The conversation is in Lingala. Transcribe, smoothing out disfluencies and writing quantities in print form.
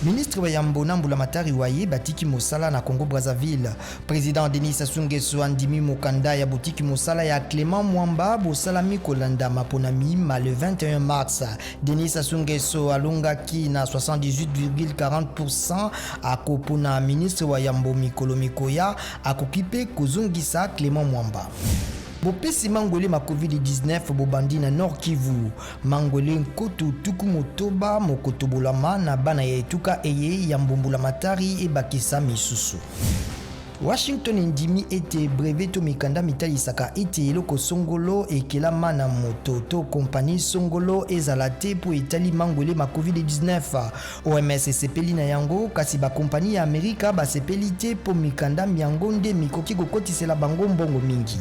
Ministre wa Yambo na Mbulamatari waye batiki mosala na Congo Brazzaville. Président Denis Sassou Nguesso andimi mokanda ya boutique mosala ya Clément Mwamba bosalami kolanda maponami ma le 21 mars. Denis Sassou Nguesso alongaki na 78,40% akopona ministre wa Yambo Mikolo Mikoya akokipe kozongisa Clément Mwamba. Bopesi mangole ma COVID-19 bobandi na Nord Kivu. Mangole nkoto tuku motoba mokotobolama na bana ya etuka eye ya Mbulamatari e bakisa misusu. Washington ndimi ete breveto mikanda mitalisaka ete eloko songolo ekelama na moto to kompani songolo ezalate po etali mangole ma COVID-19. OMS sepeli na yango kasi ba kompani ya Amerika ba sepeli te po mikanda miango nde mikoki kokotisela bango mbongo mingi.